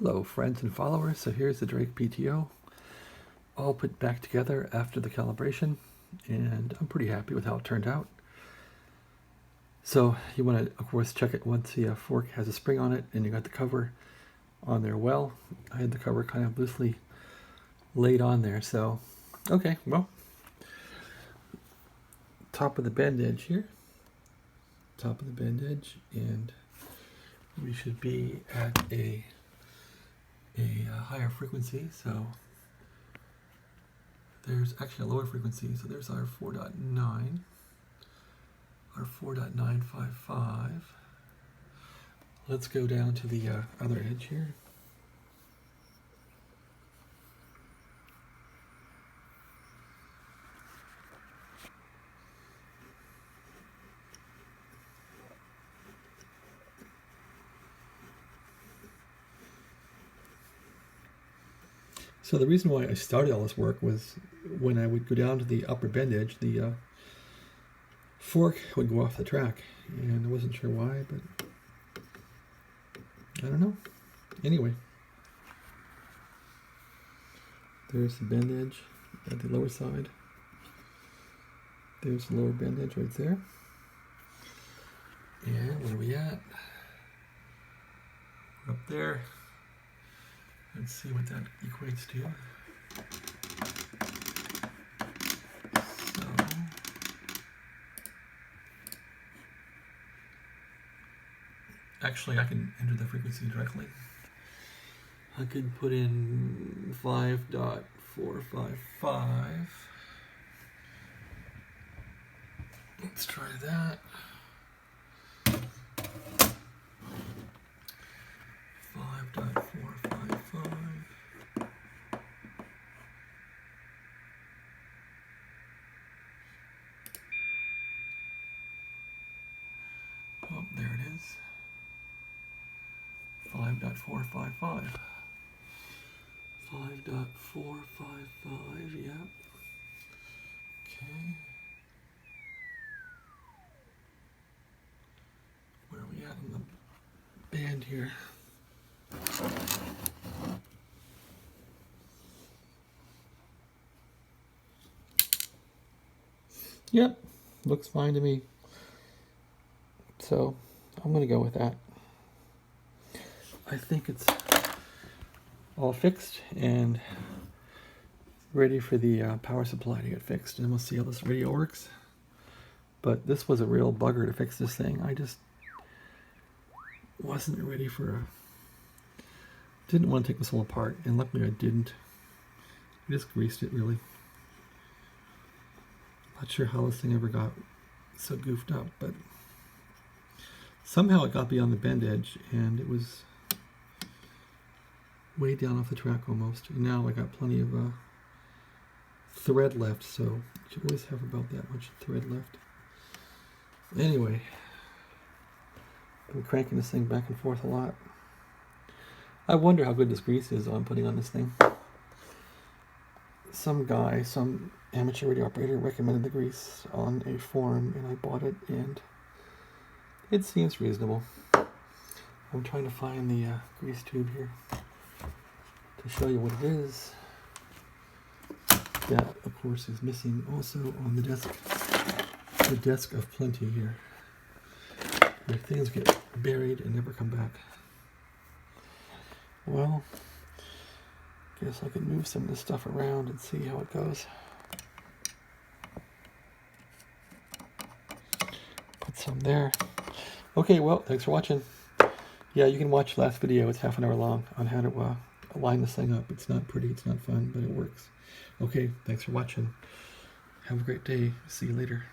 Hello friends and followers, so here's the Drake PTO all put back together after the calibration, and I'm pretty happy with how it turned out. So you want to of course check it once the fork has a spring on it and you got the cover on there well. I had the cover kind of loosely laid on there, so okay, well, top of the bend edge here, top of the bend edge, and we should be at a higher frequency, so there's actually a lower frequency, so there's our 4.9, our 4.955. Let's go down to the other edge here. So the reason why I started all this work was when I would go down to the upper bend edge, the fork would go off the track, and I wasn't sure why, but I don't know. Anyway, there's the bend edge at the lower side. There's the lower bend edge right there. And where are we at? We're up there. Let's see what that equates to. So, actually I can enter the frequency directly. I could put in 5.455. Let's try that. 5.455. Oh, there it is. 5.455. 5.455, yep. Okay. Where are we at in the band here? Yep, looks fine to me. So I'm going to go with that. I think it's all fixed and ready for the power supply to get fixed, and we'll see how this radio works. But this was a real bugger to fix this thing. I just wasn't ready for didn't want to take this whole apart, and luckily I didn't. I just greased it really. Not sure how this thing ever got so goofed up, but somehow it got beyond the bend edge and it was way down off the track almost. And now I got plenty of thread left, so you should always have about that much thread left. Anyway, I'm cranking this thing back and forth a lot. I wonder how good this grease is I'm putting on this thing. Some guy, some amateur radio operator recommended the grease on a forum, and I bought it, and it seems reasonable. I'm trying to find the grease tube here to show you what it is. That, of course, is missing also on the desk of plenty here, where things get buried and never come back. Well, guess I could move some of this stuff around and see how it goes. Put some there. Okay, well, thanks for watching. Yeah, you can watch the last video. It's half an hour long on how to line this thing up. It's not pretty, it's not fun, but it works. Okay, thanks for watching. Have a great day. See you later.